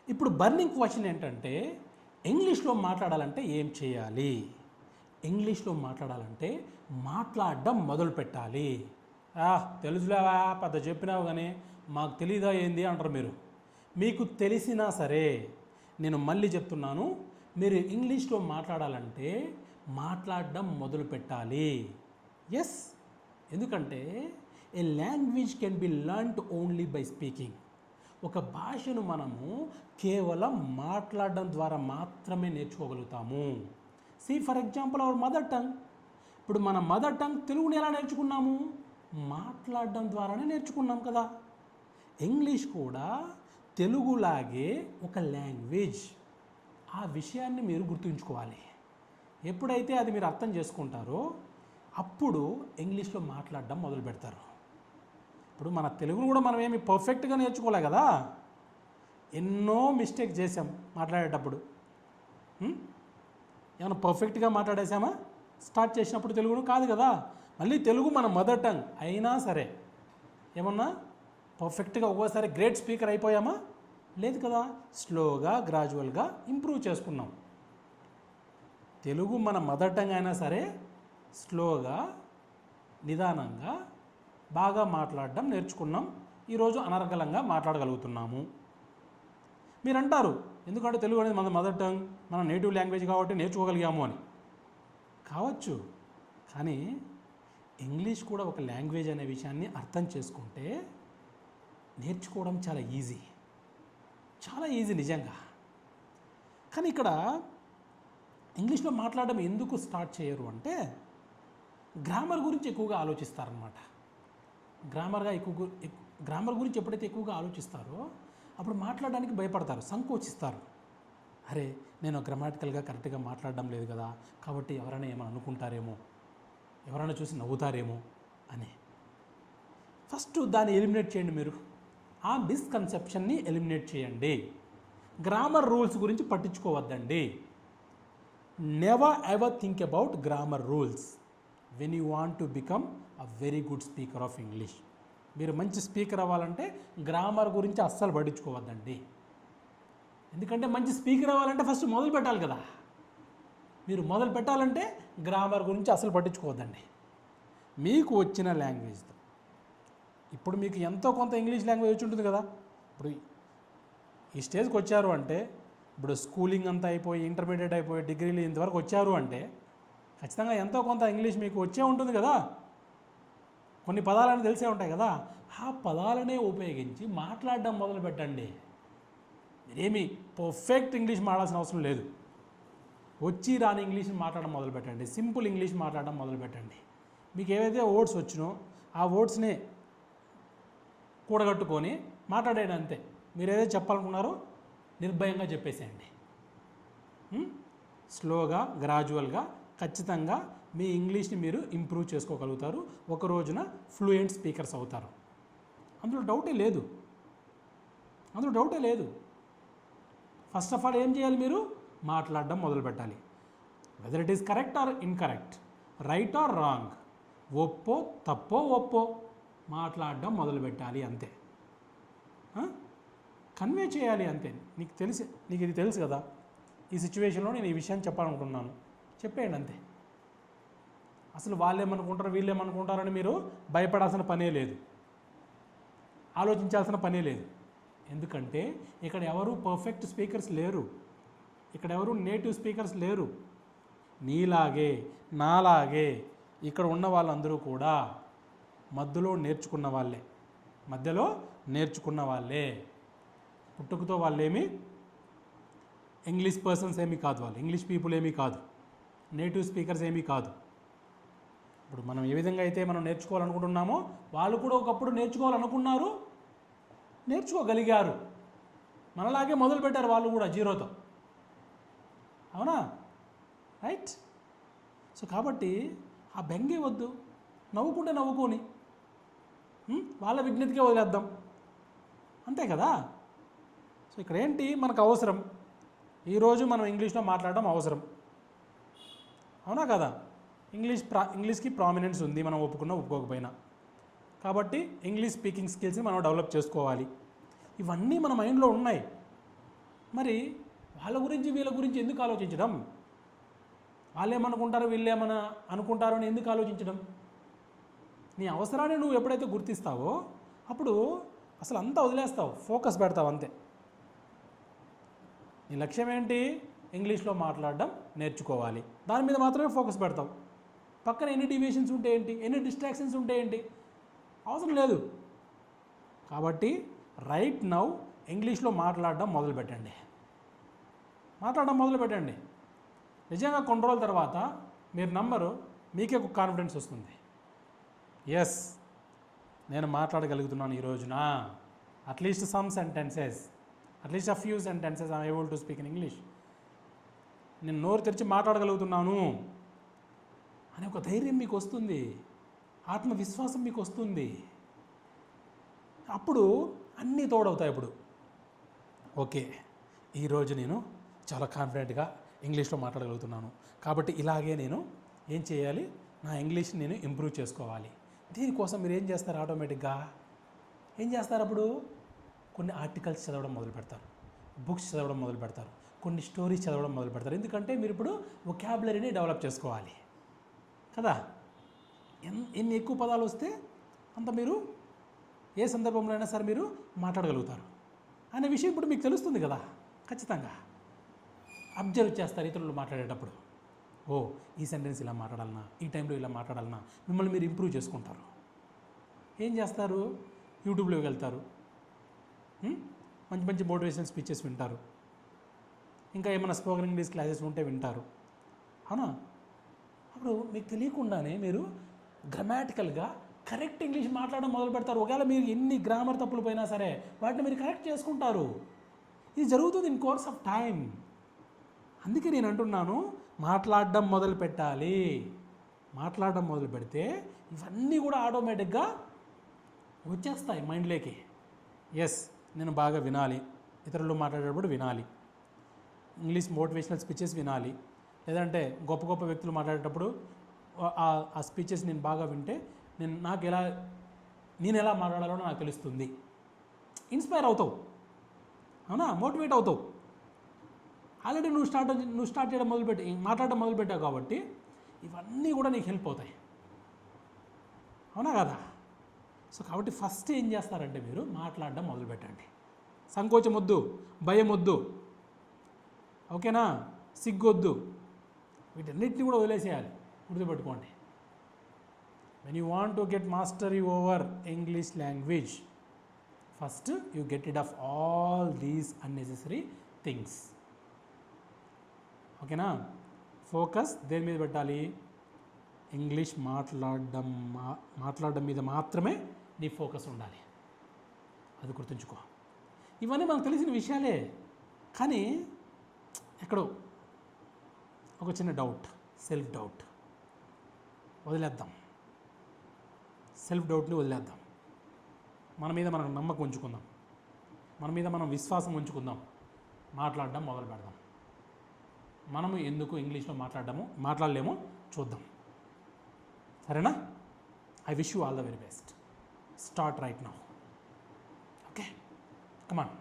ఇప్పుడు burning question ఏంటంటే ఇంగ్లీష్లో మాట్లాడాలంటే ఏం చేయాలి? ఇంగ్లీష్లో మాట్లాడాలంటే మాట్లాడడం మొదలు పెట్టాలి. తెలుసులేవా, పెద్ద చెప్పినావు కానీ మాకు తెలీదా ఏంది అంటారు మీరు. మీకు తెలిసినా సరే నేను మళ్ళీ చెప్తున్నాను, మీరు ఇంగ్లీష్లో మాట్లాడాలంటే మాట్లాడడం మొదలు పెట్టాలి. ఎస్, ఎందుకంటే a language can be learned only by speaking. ఒక భాషను మనము కేవలం మాట్లాడడం ద్వారా మాత్రమే నేర్చుకోగలుగుతాము. For example our mother tongue. ఇప్పుడు మన మదర్ టంగ్ తెలుగుని ఎలా నేర్చుకున్నాము? మాట్లాడడం ద్వారానే నేర్చుకున్నాం కదా. ఇంగ్లీష్ కూడా తెలుగులాగే ఒక లాంగ్వేజ్. ఆ విషయాన్ని మీరు గుర్తుంచుకోవాలి. ఎప్పుడైతే అది మీరు అర్థం చేసుకుంటారో అప్పుడు ఇంగ్లీష్లో మాట్లాడడం మొదలు పెడతారు. ఇప్పుడు మన తెలుగును కూడా మనం ఏమి పర్ఫెక్ట్గా నేర్చుకోలే కదా, ఎన్నో మిస్టేక్ చేసాం మాట్లాడేటప్పుడు. ఏమైనా పర్ఫెక్ట్గా మాట్లాడేసామా? స్టార్ట్ చేసినప్పుడు తెలుగును కాదు కదా. మళ్ళీ తెలుగు మన మదర్ టంగ్ అయినా సరే ఏమన్నా పర్ఫెక్ట్గా ఒక్కోసారి గ్రేట్ స్పీకర్ అయిపోయామా? లేదు కదా. స్లోగా గ్రాడ్యువల్గా ఇంప్రూవ్ చేసుకున్నాం. తెలుగు మన మదర్ టంగ్ అయినా సరే స్లోగా నిదానంగా బాగా మాట్లాడడం నేర్చుకున్నాం. ఈరోజు అనర్గళంగా మాట్లాడగలుగుతున్నాము. మీరు అంటారు, ఎందుకంటే తెలుగు అనేది మన మదర్ టంగ్, మన నేటివ్ లాంగ్వేజ్ కాబట్టి నేర్చుకోగలిగాము అని. కావచ్చు, కానీ ఇంగ్లీష్ కూడా ఒక లాంగ్వేజ్ అనే విషయాన్ని అర్థం చేసుకుంటే నేర్చుకోవడం చాలా ఈజీ, చాలా ఈజీ నిజంగా. కానీ ఇక్కడ ఇంగ్లీష్లో మాట్లాడడం ఎందుకు స్టార్ట్ చేయరు అంటే గ్రామర్ గురించి ఎక్కువగా ఆలోచిస్తారనమాట. గ్రామర్ గురించి ఎప్పుడైతే ఎక్కువగా ఆలోచిస్తారో అప్పుడు మాట్లాడడానికి భయపడతారు, సంకోచిస్తారు. అరే, నేను గ్రామాటికల్గా కరెక్ట్గా మాట్లాడడం లేదు కదా, కాబట్టి ఎవరైనా ఏమైనా అనుకుంటారేమో, ఎవరైనా చూసి నవ్వుతారేమో అని. ఫస్ట్ దాన్ని ఎలిమినేట్ చేయండి. మీరు ఆ మిస్కన్సెప్షన్ని ఎలిమినేట్ చేయండి. గ్రామర్ రూల్స్ గురించి పట్టించుకోవద్దండి. Never ever think about grammar rules when you want to become a very good speaker of English. మీరు మంచి స్పీకర్ అవ్వాలంటే గ్రామర్ గురించి అస్సలు పట్టించుకోవద్దండి. ఎందుకంటే మంచి స్పీకర్ అవ్వాలంటే ఫస్ట్ మొదలు పెట్టాలి కదా. మీరు మొదలు పెట్టాలంటే గ్రామర్ గురించి అస్సలు పట్టించుకోవద్దండి. మీకు వచ్చిన లాంగ్వేజ్తో, ఇప్పుడు మీకు ఎంతో కొంత ఇంగ్లీష్ లాంగ్వేజ్ వచ్చి ఉంటుంది కదా. ఇప్పుడు ఈ స్టేజ్కి వచ్చారు అంటే, ఇప్పుడు స్కూలింగ్ అంతా అయిపోయి ఇంటర్మీడియట్ అయిపోయి డిగ్రీలు ఇంతవరకు వచ్చారు అంటే ఖచ్చితంగా ఎంతో కొంత ఇంగ్లీష్ మీకు వచ్చే ఉంటుంది కదా. కొన్ని పదాలని తెలిసే ఉంటాయి కదా. ఆ పదాలనే ఉపయోగించి మాట్లాడడం మొదలు పెట్టండి. మీరేమి పర్ఫెక్ట్ ఇంగ్లీష్ మాట్లాడాల్సిన అవసరం లేదు. వచ్చి రాని ఇంగ్లీష్ని మాట్లాడడం మొదలు పెట్టండి. సింపుల్ ఇంగ్లీష్ మాట్లాడడం మొదలు పెట్టండి. మీకు ఏవైతే వర్డ్స్ వచ్చినో ఆ వర్డ్స్ని కూడగట్టుకొని మాట్లాడేయండి అంతే. మీరు ఏదైతే చెప్పాలనుకున్నారో నిర్భయంగా చెప్పేసేయండి. స్లోగా గ్రాడ్యువల్గా ఖచ్చితంగా మీ ఇంగ్లీష్ని మీరు ఇంప్రూవ్ చేసుకోగలుగుతారు. ఒక రోజున ఫ్లూయెంట్ స్పీకర్స్ అవుతారు. అందులో డౌటే లేదు. ఫస్ట్ ఆఫ్ ఆల్ ఏం చేయాలి? మీరు మాట్లాడడం మొదలు పెట్టాలి. Whether it is correct or incorrect, right or wrong, ఒప్పో తప్పో ఒప్పో మాట్లాడడం మొదలు పెట్టాలి అంతే. కన్వే చేయాలి అంతే. నీకు ఇది తెలుసు కదా, ఈ సిచ్యువేషన్లో నేను ఈ విషయాన్ని చెప్పాలనుకుంటున్నాను, చెప్పేయండి అంతే. అసలు వాళ్ళేమనుకుంటారు వీళ్ళేమనుకుంటారని మీరు భయపడాల్సిన పనే లేదు, ఆలోచించాల్సిన పనే లేదు. ఎందుకంటే ఇక్కడ ఎవరు పర్ఫెక్ట్ స్పీకర్స్ లేరు, ఇక్కడ ఎవరు నేటివ్ స్పీకర్స్ లేరు. నీలాగే నాలాగే ఇక్కడ ఉన్న వాళ్ళందరూ కూడా మధ్యలో నేర్చుకున్న వాళ్ళే. పుట్టుకతో వాళ్ళేమి ఇంగ్లీష్ పర్సన్స్ ఏమీ కాదు, వాళ్ళు ఇంగ్లీష్ పీపుల్ ఏమీ కాదు, నేటివ్ స్పీకర్స్ ఏమీ కాదు. ఇప్పుడు మనం ఏ విధంగా అయితే మనం నేర్చుకోవాలనుకుంటున్నామో వాళ్ళు కూడా ఒకప్పుడు నేర్చుకోవాలనుకున్నారు, నేర్చుకోగలిగారు. మనలాగే మొదలుపెట్టారు వాళ్ళు కూడా జీరోతో. అవునా? రైట్. సో కాబట్టి ఆ బెంగే వద్దు, నవ్వుకుంటే నవ్వుకొని వాళ్ళ విజ్ఞతకే వదిలేద్దాం, అంతే కదా. సో ఇక్కడ ఏంటి మనకు అవసరం, ఈరోజు మనం ఇంగ్లీష్లో మాట్లాడడం అవసరం, అవునా కదా. ఇంగ్లీష్కి ప్రామినెన్స్ ఉంది, మనం ఒప్పుకోకపోయినా. కాబట్టి ఇంగ్లీష్ స్పీకింగ్ స్కిల్స్ని మనం డెవలప్ చేసుకోవాలి. ఇవన్నీ మన మైండ్లో ఉన్నాయి. మరి వాళ్ళ గురించి వీళ్ళ గురించి ఎందుకు ఆలోచించడం? వాళ్ళేమనుకుంటారో వీళ్ళేమన్నా అనుకుంటారో అని ఎందుకు ఆలోచించడం? నీ అవసరాన్ని నువ్వు ఎప్పుడైతే గుర్తిస్తావో అప్పుడు అసలు అంతా వదిలేస్తావు, ఫోకస్ పెడతావు అంతే. నీ లక్ష్యం ఏంటి? ఇంగ్లీష్లో మాట్లాడడం నేర్చుకోవాలి, దాని మీద మాత్రమే ఫోకస్ పెడతావు. పక్కన ఎన్ని డీవియేషన్స్ ఉంటే ఏంటి, ఎన్ని డిస్ట్రాక్షన్స్ ఉంటే ఏంటి, అవసరం లేదు. కాబట్టి రైట్ నౌ ఇంగ్లీష్లో మాట్లాడడం మొదలుపెట్టండి. నిజంగా కొన్ని రోజుల తర్వాత మీరు నమ్మరు, మీకే ఒక కాన్ఫిడెన్స్ వస్తుంది. ఎస్, నేను మాట్లాడగలుగుతున్నాను ఈ రోజున. At least some sentences, at least a few sentences I'm able to speak in English. నేను నోరు తెరిచి మాట్లాడగలుగుతున్నాను అనే ఒక ధైర్యం మీకు వస్తుంది, ఆత్మవిశ్వాసం మీకు వస్తుంది. అప్పుడు అన్నీ తోడవుతాయి. అప్పుడు ఓకే, ఈరోజు నేను చాలా కాన్ఫిడెంట్గా ఇంగ్లీష్లో మాట్లాడగలుగుతున్నాను, కాబట్టి ఇలాగే నేను ఏం చేయాలి, నా ఇంగ్లీష్ని నేను ఇంప్రూవ్ చేసుకోవాలి. దీనికోసం మీరు ఏం చేస్తారు? ఆటోమేటిక్గా ఏం చేస్తారు? అప్పుడు కొన్ని ఆర్టికల్స్ చదవడం మొదలు పెడతారు, బుక్స్ చదవడం మొదలు పెడతారు, కొన్ని స్టోరీస్ చదవడం మొదలు పెడతారు. ఎందుకంటే మీరు ఇప్పుడు వొకాబులరీని డెవలప్ చేసుకోవాలి కదా. ఎన్ని ఎక్కువ పదాలు వస్తే అంత మీరు ఏ సందర్భంలో అయినా సరే మీరు మాట్లాడగలుగుతారు అనే విషయం ఇప్పుడు మీకు తెలుస్తుంది కదా. ఖచ్చితంగా అబ్జర్వ్ చేస్తారు ఇతరులు మాట్లాడేటప్పుడు. ఓ, ఈ సెంటెన్స్ ఇలా మాట్లాడాలన్నా, ఈ టైంలో ఇలా మాట్లాడాలన్నా, మిమ్మల్ని మీరు ఇంప్రూవ్ చేసుకుంటారు. ఏం చేస్తారు? యూట్యూబ్లోకి వెళ్తారు, మంచి మంచి మోటివేషనల్ స్పీచెస్ వింటారు, ఇంకా ఏమైనా స్పోకెన్ ఇంగ్లీష్ క్లాసెస్ ఉంటే వింటారు, అవునా? అప్పుడు మీకు తెలియకుండానే మీరు గ్రామాటికల్గా కరెక్ట్ ఇంగ్లీష్ మాట్లాడడం మొదలు పెడతారు. ఒకవేళ మీరు ఎన్ని గ్రామర్ తప్పులు పోయినా సరే వాటిని మీరు కరెక్ట్ చేసుకుంటారు. ఇది జరుగుతుంది ఇన్ కోర్స్ ఆఫ్ టైం. అందుకే నేను అంటున్నాను, మాట్లాడడం మొదలు పెట్టాలి. మాట్లాడడం మొదలు పెడితే ఇవన్నీ కూడా ఆటోమేటిక్గా వచ్చేస్తాయి మైండ్లోకి. ఎస్, నేను బాగా వినాలి, ఇతరులు మాట్లాడేటప్పుడు వినాలి, ఇంగ్లీష్ మోటివేషనల్ స్పీచెస్ వినాలి, లేదంటే గొప్ప గొప్ప వ్యక్తులు మాట్లాడేటప్పుడు ఆ స్పీచెస్ నేను బాగా వింటే నేను ఎలా మాట్లాడాలో నాకు తెలుస్తుంది. ఇన్స్పైర్ అవుతావు, అవునా? మోటివేట్ అవుతావు. ఆల్రెడీ నువ్వు స్టార్ట్ చేయడం మాట్లాడడం మొదలుపెట్టావు కాబట్టి ఇవన్నీ కూడా నీకు హెల్ప్ అవుతాయి, అవునా కదా? సో కాబట్టి ఫస్ట్ ఏం చేస్తారంటే మీరు మాట్లాడడం మొదలుపెట్టండి. సంకోచం వద్దు, భయం వద్దు, ఓకేనా? సిగ్గొద్దు, వీటన్నిటిని కూడా వదిలేసేయాలి. గుర్తుపెట్టుకోండి, when you want to get mastery over English language, first you get rid of all these unnecessary things. ఓకేనా? ఫోకస్ దేని మీద పెట్టాలి? ఇంగ్లీష్ మాట్లాడడం మీద మాత్రమే నీ ఫోకస్ ఉండాలి. అది గుర్తుంచుకో. ఇవన్నీ మనకు తెలిసిన విషయాలే, కానీ ఎక్కడో ఒక చిన్న డౌట్, సెల్ఫ్ డౌట్ వదిలేద్దాం. సెల్ఫ్ డౌట్ని వదిలేద్దాం. మన మీద మనం నమ్మకం ఉంచుకుందాం, మన మీద మనం విశ్వాసం ఉంచుకుందాం, మాట్లాడడం మొదలు పెడదాం. మనము ఎందుకు ఇంగ్లీష్లో మాట్లాడలేమో చూద్దాం. సరేనా? I wish you all the very best. Start right now. Okay, come on.